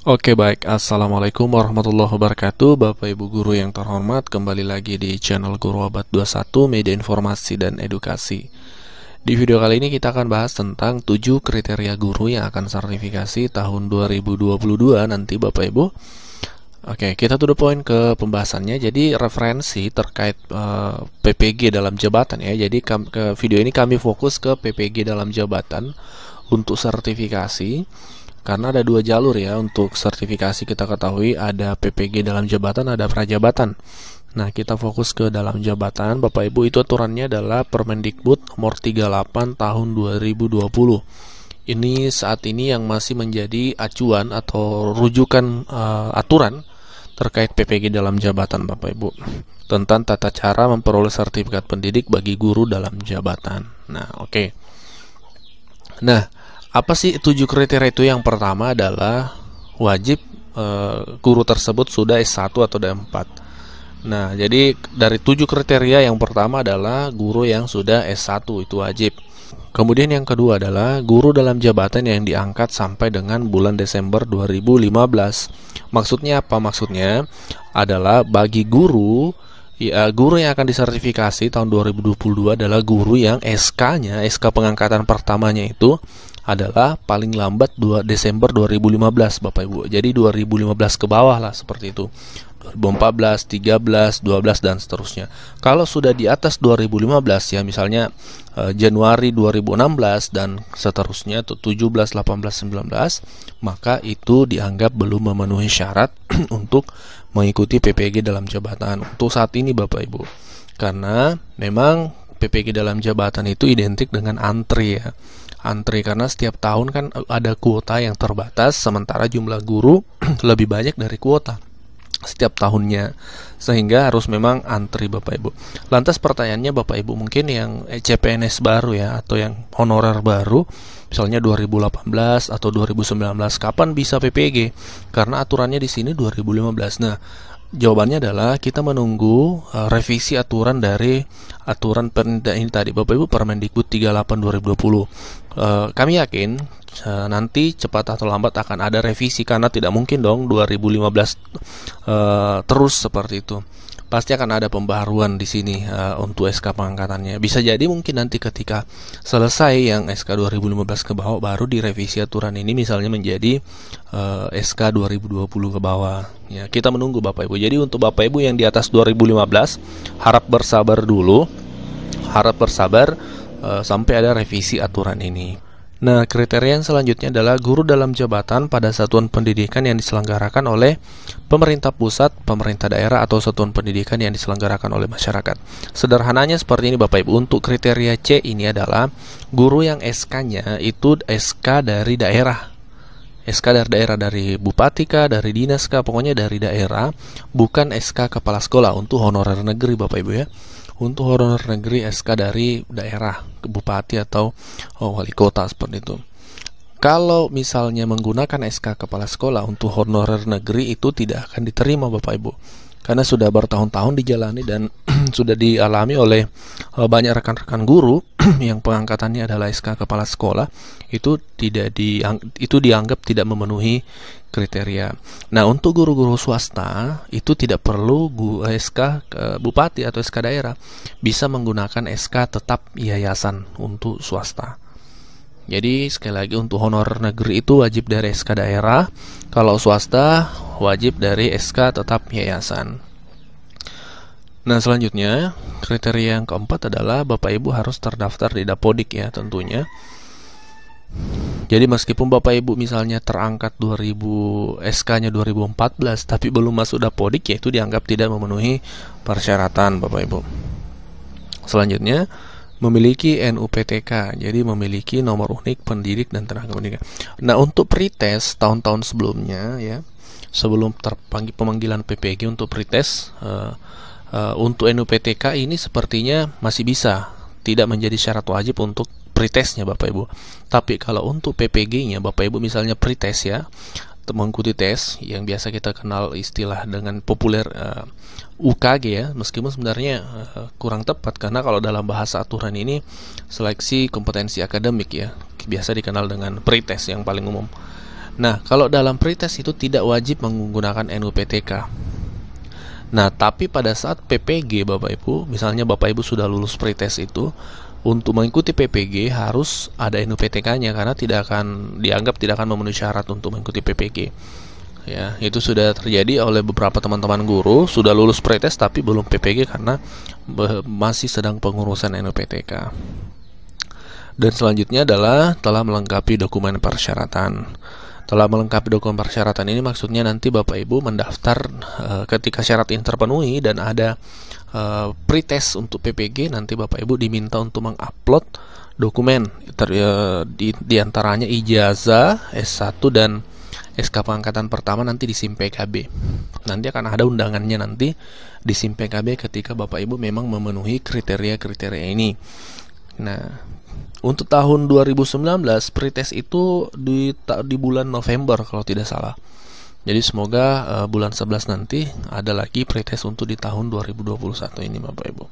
Oke baik, Assalamualaikum warahmatullahi wabarakatuh. Bapak Ibu Guru yang terhormat, kembali lagi di channel Guru Abad 21, Media Informasi dan Edukasi. Di video kali ini kita akan bahas tentang 7 kriteria guru yang akan sertifikasi tahun 2022 nanti Bapak Ibu. Oke, kita to the point ke pembahasannya. Jadi referensi terkait PPG dalam jabatan ya. Jadi ke video ini kami fokus ke PPG dalam jabatan untuk sertifikasi. Karena ada dua jalur ya untuk sertifikasi, kita ketahui ada PPG dalam jabatan, ada prajabatan. Nah, kita fokus ke dalam jabatan. Bapak Ibu, itu aturannya adalah Permendikbud nomor 38 tahun 2020. Ini saat ini yang masih menjadi acuan atau rujukan aturan terkait PPG dalam jabatan Bapak Ibu, tentang tata cara memperoleh sertifikat pendidik bagi guru dalam jabatan. Nah, oke. Nah, apa sih 7 kriteria itu? Yang pertama adalah wajib guru tersebut sudah S1 atau D4. Nah, jadi dari 7 kriteria yang pertama adalah guru yang sudah S1, itu wajib. Kemudian yang kedua adalah guru dalam jabatan yang diangkat sampai dengan bulan Desember 2015. Maksudnya apa? Maksudnya adalah bagi guru guru yang akan disertifikasi tahun 2022 adalah guru yang SK-nya, SK pengangkatan pertamanya itu adalah paling lambat 2 Desember 2015 Bapak Ibu. Jadi 2015 ke bawah lah, seperti itu. 2014, 13, 12 dan seterusnya. Kalau sudah di atas 2015 ya, misalnya Januari 2016 dan seterusnya, 17, 18, 19, maka itu dianggap belum memenuhi syarat untuk mengikuti PPG dalam jabatan untuk saat ini Bapak Ibu. Karena memang PPG dalam jabatan itu identik dengan antri ya. Antri karena setiap tahun kan ada kuota yang terbatas, sementara jumlah guru lebih banyak dari kuota setiap tahunnya, sehingga harus memang antri Bapak Ibu. Lantas pertanyaannya Bapak Ibu, mungkin yang CPNS baru ya, atau yang honorer baru, misalnya 2018 atau 2019, kapan bisa PPG? Karena aturannya di sini 2015. Nah, jawabannya adalah kita menunggu revisi aturan dari aturan perda ini tadi Bapak Ibu, Permendikbud 38 2020. Kami yakin nanti cepat atau lambat akan ada revisi, karena tidak mungkin dong 2015 terus seperti itu. Pasti akan ada pembaharuan di sini untuk SK pengangkatannya. Bisa jadi mungkin nanti ketika selesai yang SK 2015 ke bawah, baru direvisi aturan ini misalnya menjadi SK 2020 ke bawah. Ya, kita menunggu Bapak Ibu. Jadi untuk Bapak Ibu yang di atas 2015, harap bersabar dulu. Harap bersabar sampai ada revisi aturan ini. Nah, kriteria yang selanjutnya adalah guru dalam jabatan pada satuan pendidikan yang diselenggarakan oleh pemerintah pusat, pemerintah daerah, atau satuan pendidikan yang diselenggarakan oleh masyarakat. Sederhananya seperti ini Bapak Ibu. Untuk kriteria C ini adalah guru yang SK-nya itu SK dari daerah. SK dari daerah, dari bupati kah, dari dinas kah, pokoknya dari daerah, bukan SK kepala sekolah. Untuk honorer negeri Bapak Ibu ya. Untuk honorer negeri SK dari daerah, ke bupati atau wali kota, seperti itu. Kalau misalnya menggunakan SK kepala sekolah untuk honorer negeri, itu tidak akan diterima Bapak Ibu, karena sudah bertahun-tahun dijalani dan sudah dialami oleh banyak rekan-rekan guru yang pengangkatannya adalah SK kepala sekolah, itu dianggap tidak memenuhi kriteria. Nah, untuk guru-guru swasta itu tidak perlu SK bupati atau SK daerah, bisa menggunakan SK tetap yayasan untuk swasta. Jadi sekali lagi, untuk honorer negeri itu wajib dari SK daerah, kalau swasta wajib dari SK tetap yayasan. Nah, selanjutnya kriteria yang keempat adalah Bapak Ibu harus terdaftar di Dapodik ya tentunya. Jadi meskipun Bapak Ibu misalnya terangkat SK-nya 2014 tapi belum masuk Dapodik, ya itu dianggap tidak memenuhi persyaratan Bapak Ibu. Selanjutnya, memiliki NUPTK, jadi memiliki nomor unik pendidik dan tenaga pendidikan. Nah, untuk pretest tahun-tahun sebelumnya ya, sebelum terpanggil pemanggilan PPG untuk pretest, untuk NUPTK ini sepertinya masih bisa, tidak menjadi syarat wajib untuk pretestnya Bapak Ibu. Tapi kalau untuk PPG-nya Bapak Ibu misalnya pretest ya, mengikuti tes yang biasa kita kenal istilah dengan populer UKG ya, meskipun sebenarnya kurang tepat, karena kalau dalam bahasa aturan ini seleksi kompetensi akademik ya, biasa dikenal dengan pretest yang paling umum. Nah, kalau dalam pretest itu tidak wajib menggunakan NUPTK. Nah, tapi pada saat PPG Bapak Ibu, misalnya Bapak Ibu sudah lulus pretest itu, untuk mengikuti PPG harus ada NUPTK-nya karena dianggap tidak akan memenuhi syarat untuk mengikuti PPG. Ya, itu sudah terjadi oleh beberapa teman-teman guru sudah lulus pretest tapi belum PPG karena masih sedang pengurusan NUPTK. Dan selanjutnya adalah telah melengkapi dokumen persyaratan. Telah melengkapi dokumen persyaratan ini maksudnya nanti Bapak Ibu mendaftar ketika syarat ini terpenuhi dan ada pretest untuk PPG, nanti Bapak Ibu diminta untuk mengupload dokumen di antaranya ijazah S1 dan SK pengangkatan pertama nanti di SIM PKB. Nanti akan ada undangannya nanti di SIM PKB ketika Bapak Ibu memang memenuhi kriteria-kriteria ini. Nah, untuk tahun 2019 pretest itu di bulan November kalau tidak salah. Jadi semoga bulan 11 nanti ada lagi pretest untuk di tahun 2021 ini Bapak Ibu.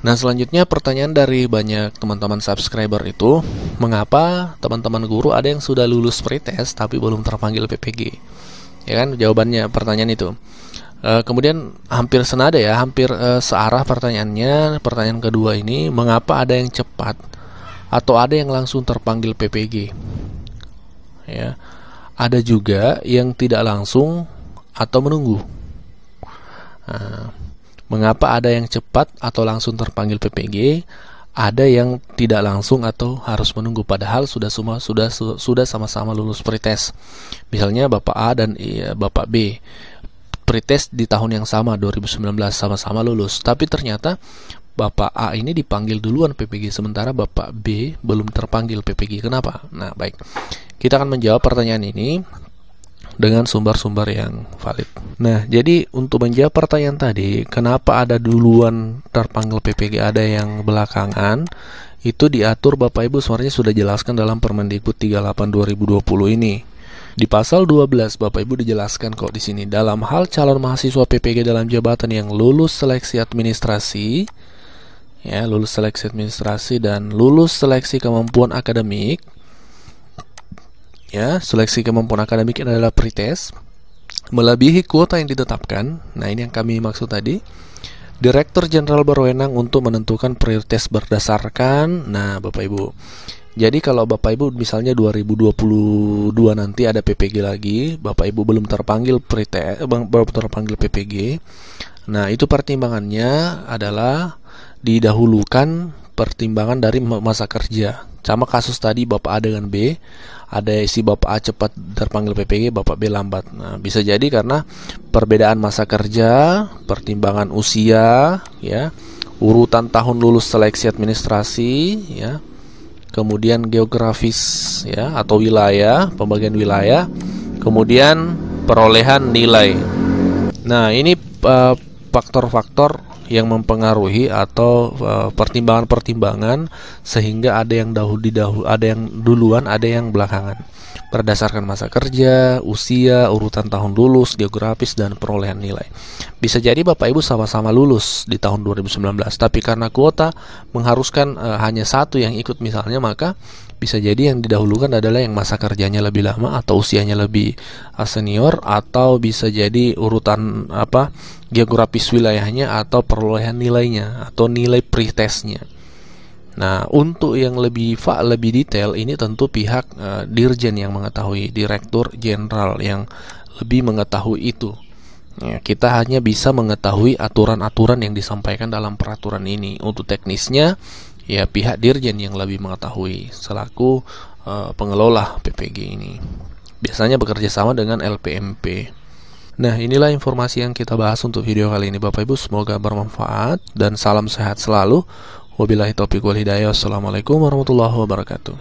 Nah, selanjutnya pertanyaan dari banyak teman-teman subscriber itu, mengapa teman-teman guru ada yang sudah lulus pretest tapi belum terpanggil PPG? Ya kan, jawabannya pertanyaan itu. Kemudian hampir senada ya, hampir searah pertanyaannya. Pertanyaan kedua ini, mengapa ada yang cepat atau ada yang langsung terpanggil PPG? Ya, ada juga yang tidak langsung atau menunggu. Nah, mengapa ada yang cepat atau langsung terpanggil PPG? Ada yang tidak langsung atau harus menunggu, padahal sudah sama-sama lulus pretest. Misalnya Bapak A dan Bapak B pretest di tahun yang sama 2019 sama-sama lulus, tapi ternyata Bapak A ini dipanggil duluan PPG sementara Bapak B belum terpanggil PPG. Kenapa? Nah, baik. Kita akan menjawab pertanyaan ini dengan sumber-sumber yang valid. Nah, jadi untuk menjawab pertanyaan tadi, kenapa ada duluan terpanggil PPG, ada yang belakangan, itu diatur Bapak Ibu sebenarnya sudah jelaskan dalam Permendikbud 38 2020 ini. Di pasal 12 Bapak Ibu dijelaskan kok di sini, dalam hal calon mahasiswa PPG dalam jabatan yang lulus seleksi administrasi, ya, lulus seleksi administrasi dan lulus seleksi kemampuan akademik. Ya, seleksi kemampuan akademik adalah pretest melebihi kuota yang ditetapkan. Nah, ini yang kami maksud tadi. Direktur Jenderal berwenang untuk menentukan prioritas berdasarkan. Nah, Bapak Ibu, jadi kalau Bapak Ibu misalnya 2022 nanti ada PPG lagi, Bapak Ibu belum terpanggil PPG. Nah, itu pertimbangannya adalah didahulukan pertimbangan dari masa kerja. Sama kasus tadi Bapak A dengan B, ada isi Bapak A cepat terpanggil PPG, Bapak B lambat. Nah, bisa jadi karena perbedaan masa kerja, pertimbangan usia, ya, urutan tahun lulus seleksi administrasi, ya, kemudian geografis, ya, atau wilayah, pembagian wilayah, kemudian perolehan nilai. Nah, ini faktor-faktor yang mempengaruhi atau pertimbangan-pertimbangan sehingga ada yang ada yang duluan, ada yang belakangan. Berdasarkan masa kerja, usia, urutan tahun lulus, geografis dan perolehan nilai. Bisa jadi Bapak Ibu sama-sama lulus di tahun 2019, tapi karena kuota mengharuskan hanya satu yang ikut misalnya, maka bisa jadi yang didahulukan adalah yang masa kerjanya lebih lama atau usianya lebih senior, atau bisa jadi urutan geografis wilayahnya atau perolehan nilainya atau nilai pretestnya. Nah, untuk yang lebih detail ini tentu pihak Dirjen yang mengetahui, Direktur Jenderal yang lebih mengetahui itu. Ya, kita hanya bisa mengetahui aturan-aturan yang disampaikan dalam peraturan ini. Untuk teknisnya, ya pihak Dirjen yang lebih mengetahui selaku pengelola PPG ini. Biasanya bekerja sama dengan LPMP. Nah, inilah informasi yang kita bahas untuk video kali ini Bapak Ibu. Semoga bermanfaat dan salam sehat selalu. Wabillahi taufiq wal hidayah. Wassalamualaikum warahmatullahi wabarakatuh.